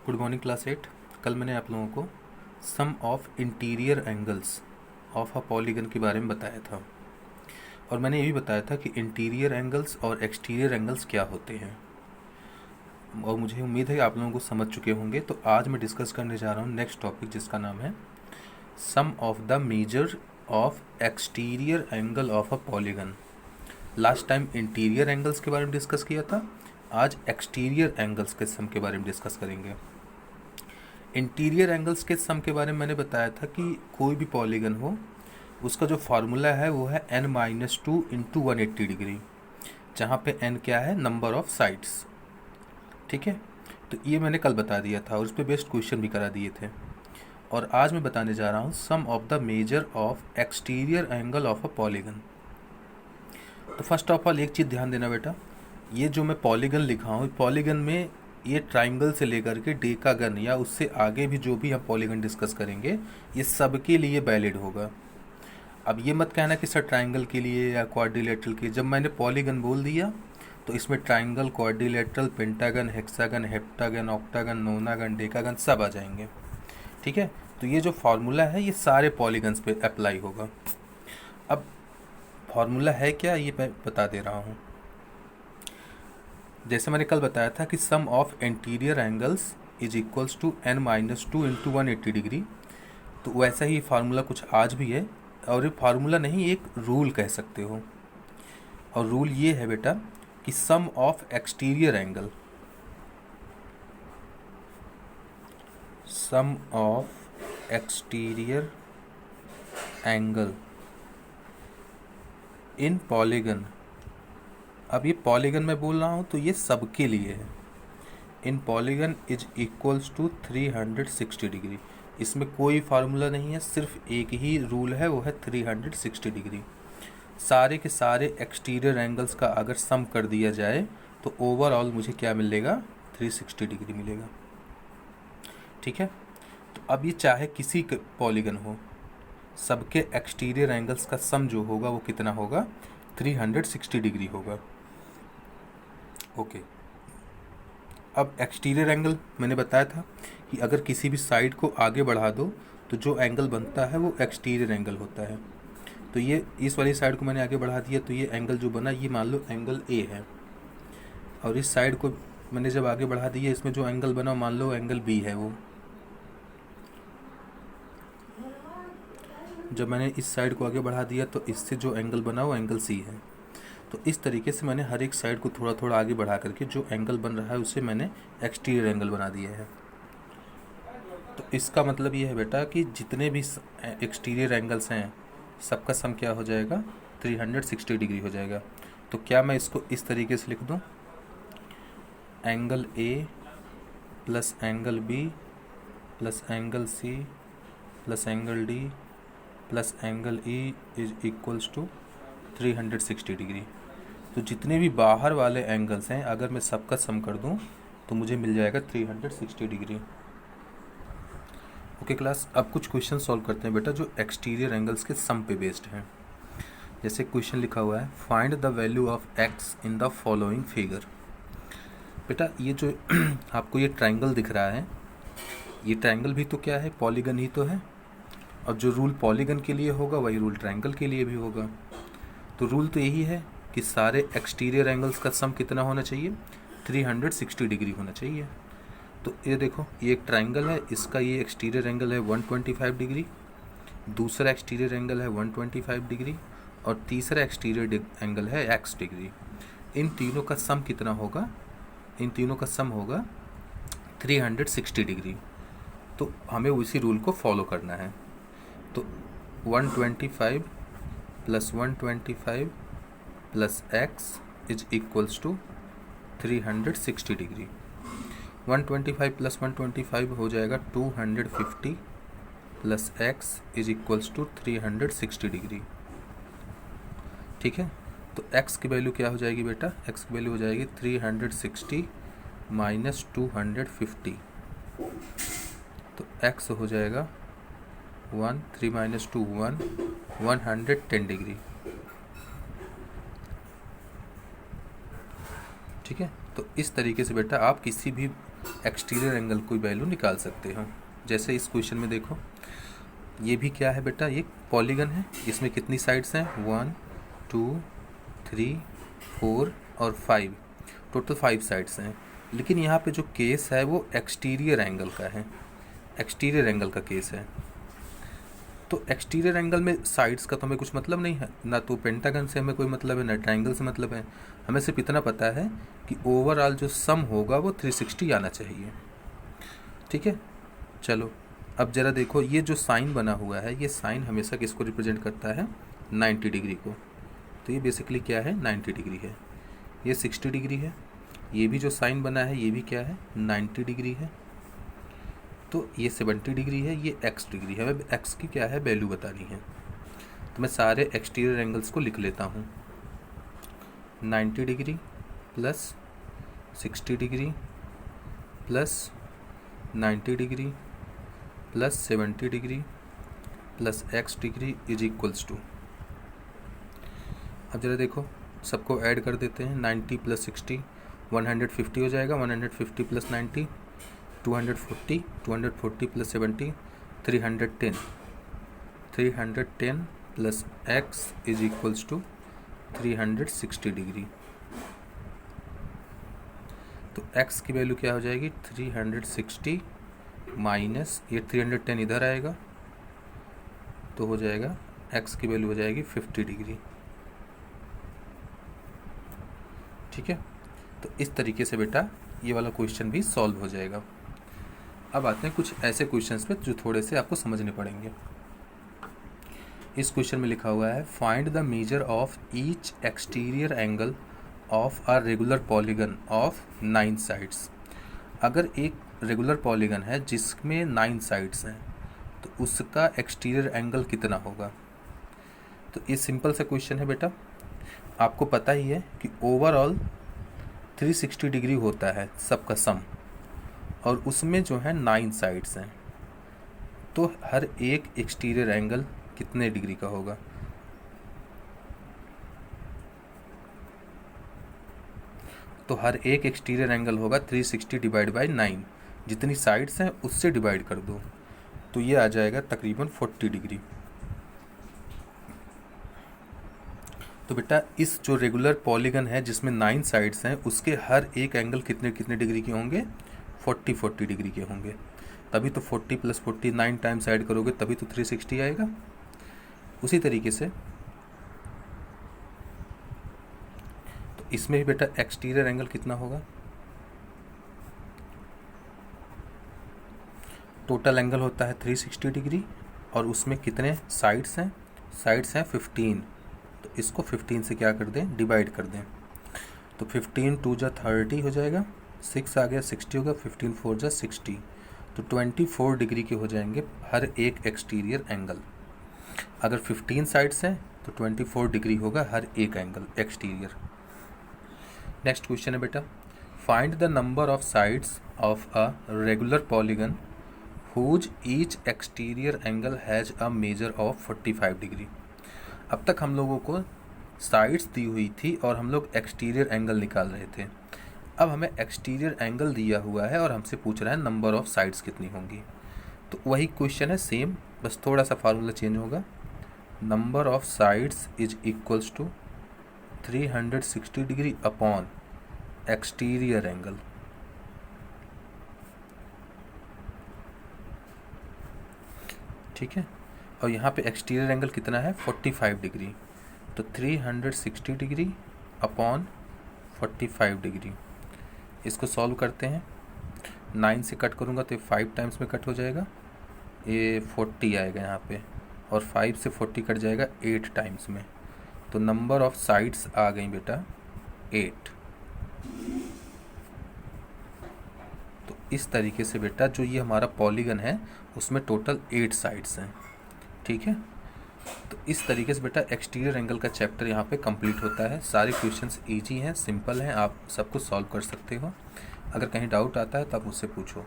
Good morning class 8। कल मैंने आप लोगों को sum of interior angles of a polygon के बारे में बताया था और मैंने ये भी बताया था कि इंटीरियर एंगल्स और एक्सटीरियर एंगल्स क्या होते हैं और मुझे उम्मीद है कि आप लोगों को समझ चुके होंगे। तो आज मैं डिस्कस करने जा रहा हूँ नेक्स्ट टॉपिक, जिसका नाम है sum of the measure of exterior angle of a polygon. Last time interior angles के बारे में डिस्कस किया था, आज एक्सटीरियर एंगल्स के सम के बारे में डिस्कस करेंगे। इंटीरियर एंगल्स के सम के बारे में मैंने बताया था कि कोई भी पॉलीगन हो उसका जो फार्मूला है वो है n-2 इंटू 180 डिग्री, जहाँ पे n क्या है, नंबर ऑफ साइड्स। ठीक है, तो ये मैंने कल बता दिया था और उस पर बेस्ट क्वेश्चन भी करा दिए थे। और आज मैं बताने जा रहा हूँ sum of the measure of exterior angle of a polygon. तो फर्स्ट ऑफ ऑल एक चीज़ ध्यान देना बेटा, ये जो मैं पॉलीगन लिखा हूँ, पॉलीगन में ये ट्राइंगल से लेकर के डेकागन या उससे आगे भी जो भी हम पॉलीगन डिस्कस करेंगे ये सबके लिए वैलिड होगा। अब ये मत कहना कि सर ट्राइंगल के लिए या क्वाड्रिलेटरल के, जब मैंने पॉलीगन बोल दिया तो इसमें triangle, quadrilateral, pentagon, hexagon, heptagon, octagon, नोनागन, decagon सब आ जाएंगे। ठीक है, तो ये जो फार्मूला है ये सारे पॉलीगन्स पे अप्लाई होगा। अब फार्मूला है क्या ये मैं बता दे रहा हूँ। जैसे मैंने कल बताया था कि sum of interior angles is equals to n-2 into 180 degree, तो वैसा ही फार्मूला कुछ आज भी है। और ये फार्मूला नहीं, एक रूल कह सकते हो। और रूल ये है बेटा कि sum of exterior angle, sum of exterior angle in polygon, अब ये पॉलीगन मैं बोल रहा हूँ तो ये सबके लिए है। In polygon is equals to 360 degree. इसमें कोई फार्मूला नहीं है, सिर्फ एक ही रूल है, वो है 360 डिग्री। सारे के सारे एक्सटीरियर एंगल्स का अगर सम कर दिया जाए तो ओवरऑल मुझे क्या मिलेगा, 360 डिग्री मिलेगा। ठीक है, तो अब ये चाहे किसी पॉलीगन हो, सबके एक्सटीरियर एंगल्स का सम जो होगा वो कितना होगा, 360 डिग्री होगा। ओके, अब एक्सटीरियर एंगल मैंने बताया था कि अगर किसी भी साइड को आगे बढ़ा दो तो जो एंगल बनता है वो एक्सटीरियर एंगल होता है। तो ये इस वाली साइड को मैंने आगे बढ़ा दिया तो ये एंगल जो बना ये मान लो एंगल ए है, और इस साइड को मैंने जब आगे बढ़ा दिया इसमें जो एंगल बना मान लो एंगल बी है। वो जब मैंने इस साइड को आगे बढ़ा दिया तो इससे जो एंगल बना वो एंगल सी है। तो इस तरीके से मैंने हर एक साइड को थोड़ा थोड़ा आगे बढ़ा करके जो एंगल बन रहा है उसे मैंने एक्सटीरियर एंगल बना दिया है। तो इसका मतलब ये है बेटा कि जितने भी एक्सटीरियर एंगल्स हैं सबका सम क्या हो जाएगा, 360 डिग्री हो जाएगा। तो क्या मैं इसको इस तरीके से लिख दूं, angle A plus angle B plus angle C plus angle D plus angle E is equals to 360 degree. तो जितने भी बाहर वाले एंगल्स हैं अगर मैं सबका सम कर दूं तो मुझे मिल जाएगा 360 डिग्री। ओके क्लास, अब कुछ क्वेश्चन सॉल्व करते हैं बेटा जो एक्सटीरियर एंगल्स के सम पे बेस्ड हैं। जैसे क्वेश्चन लिखा हुआ है, find the value of x in the following figure. बेटा ये जो आपको ये ट्राइंगल दिख रहा है, ये ट्राइंगल भी तो क्या है, पॉलीगन ही तो है। और जो रूल पॉलीगन के लिए होगा वही रूल ट्राइंगल के लिए भी होगा। तो रूल तो यही है कि सारे एक्सटीरियर एंगल्स का सम कितना होना चाहिए, 360 डिग्री होना चाहिए। तो ये देखो, ये एक ट्राइंगल है, इसका ये एक्सटीरियर एंगल है 125 डिग्री, दूसरा एक्सटीरियर एंगल है 125 डिग्री और तीसरा एक्सटीरियर एंगल है x डिग्री। इन तीनों का सम कितना होगा, इन तीनों का सम होगा 360 डिग्री। तो हमें उसी रूल को फॉलो करना है। तो 125 plus 125 plus x is equals to 360 degree. 125 plus 125 हो जाएगा 250 plus x is equals to 360 degree. ठीक है, तो x की वैल्यू क्या हो जाएगी बेटा, x की वैल्यू हो जाएगी 360 माइनस 250। तो x हो जाएगा 1, 3 माइनस 2 1, 110 डिग्री। ठीक है, तो इस तरीके से बेटा आप किसी भी एक्सटीरियर एंगल की वैल्यू निकाल सकते हो। जैसे इस क्वेश्चन में देखो, ये भी क्या है बेटा, ये पॉलीगन है। इसमें कितनी साइड्स हैं, 1 2 3 4 और 5, टोटल 5 साइड्स हैं। लेकिन यहाँ पे जो केस है वो एक्सटीरियर एंगल का है, एक्सटीरियर एंगल का केस है। तो एक्सटीरियर एंगल में साइड्स का तो हमें कुछ मतलब नहीं है, ना तो पेंटागन से हमें कोई मतलब है, ना ट्रायंगल से मतलब है। हमें सिर्फ इतना पता है कि ओवरऑल जो सम होगा वो 360 आना चाहिए। ठीक है, चलो अब ज़रा देखो, ये जो साइन बना हुआ है, ये साइन हमेशा किसको रिप्रेजेंट करता है, 90 डिग्री को। तो ये बेसिकली क्या है, 90 डिग्री है। ये 60 डिग्री है। ये भी जो साइन बना है ये भी क्या है, 90 डिग्री है। तो ये 70 डिग्री है, ये x डिग्री है। हमें x की क्या है, वैल्यू बतानी है। तो मैं सारे एक्सटीरियर एंगल्स को लिख लेता हूँ। 90 degree plus 60 degree plus 90 degree plus 70 degree plus x degree is equals to, अब जरा देखो सबको ऐड कर देते हैं। 90 प्लस 60 150 हो जाएगा, 150 plus 90 240, 240 plus 70 310, 310 plus x is equals to 360 degree. तो x की वैल्यू क्या हो जाएगी, 360 माइनस ये 310 इधर आएगा, तो हो जाएगा x की वैल्यू हो जाएगी 50 डिग्री। ठीक है, तो इस तरीके से बेटा ये वाला क्वेश्चन भी सॉल्व हो जाएगा। अब आते हैं कुछ ऐसे क्वेश्चंस पे जो थोड़े से आपको समझने पड़ेंगे। इस क्वेश्चन में लिखा हुआ है, find the measure of each exterior angle of a regular polygon of 9 sides. अगर एक रेगुलर पॉलीगन है जिसमें 9 साइड्स हैं तो उसका एक्सटीरियर एंगल कितना होगा। तो ये सिंपल सा क्वेश्चन है बेटा, आपको पता ही है कि ओवरऑल 360 डिग्री होता है सबका सम, और उसमें जो है 9 साइड्स हैं, तो हर एक एक्सटीरियर एंगल कितने डिग्री का होगा। तो हर एक एक्सटीरियर एंगल होगा 360 डिवाइड बाई 9, जितनी साइड्स हैं उससे डिवाइड कर दो, तो ये आ जाएगा तकरीबन 40 डिग्री। तो बेटा इस जो रेगुलर पॉलीगन है जिसमें 9 साइड्स हैं उसके हर एक एंगल कितने कितने डिग्री के होंगे, 40 डिग्री के होंगे। तभी तो 40 प्लस 49 टाइम्स ऐड करोगे तभी तो 360 आएगा। उसी तरीके से तो इसमें भी बेटा एक्सटीरियर एंगल कितना होगा, टोटल एंगल होता है 360 डिग्री और उसमें कितने साइड्स हैं, साइड्स हैं 15, तो इसको 15 से क्या कर दें, डिवाइड कर दें। तो 15 2 जा 30 हो जाएगा, 6 आ गया 60 होगा, 15 4 जा 60, तो 24 डिग्री के हो जाएंगे हर एक एक्सटीरियर एंगल। अगर 15 साइड्स हैं तो 24 डिग्री होगा हर एक एंगल एक्सटीरियर। नेक्स्ट क्वेश्चन है बेटा, find the number of sides of a regular polygon whose each exterior angle has a measure of 45 degree. अब तक हम लोगों को साइड्स दी हुई थी और हम लोग एक्सटीरियर एंगल निकाल रहे थे। अब हमें एक्सटीरियर एंगल दिया हुआ है और हमसे पूछ रहा है नंबर ऑफ साइड्स कितनी होंगी। तो वही क्वेश्चन है सेम, बस थोड़ा सा फार्मूला चेंज होगा। Number of sides is equals to 360 degree upon exterior angle. ठीक है, और यहाँ पे एक्सटीरियर एंगल कितना है, 45 डिग्री, तो 360 डिग्री अपॉन 45 डिग्री। इसको सॉल्व करते हैं, 9 से कट करूँगा तो 5 टाइम्स में कट हो जाएगा, ये 40 आएगा यहाँ पे, और 5 से 40 कट जाएगा 8 टाइम्स में। तो नंबर ऑफ साइड्स आ गई बेटा 8। तो इस तरीके से बेटा जो ये हमारा पॉलीगन है उसमें टोटल 8 साइड्स हैं। ठीक है, तो इस तरीके से बेटा एक्सटीरियर एंगल का चैप्टर यहाँ पे कंप्लीट होता है। सारे क्वेश्चंस इजी हैं, सिंपल हैं, आप सब कुछ सॉल्व कर सकते हो। अगर कहीं डाउट आता है तो आप मुझसे पूछो।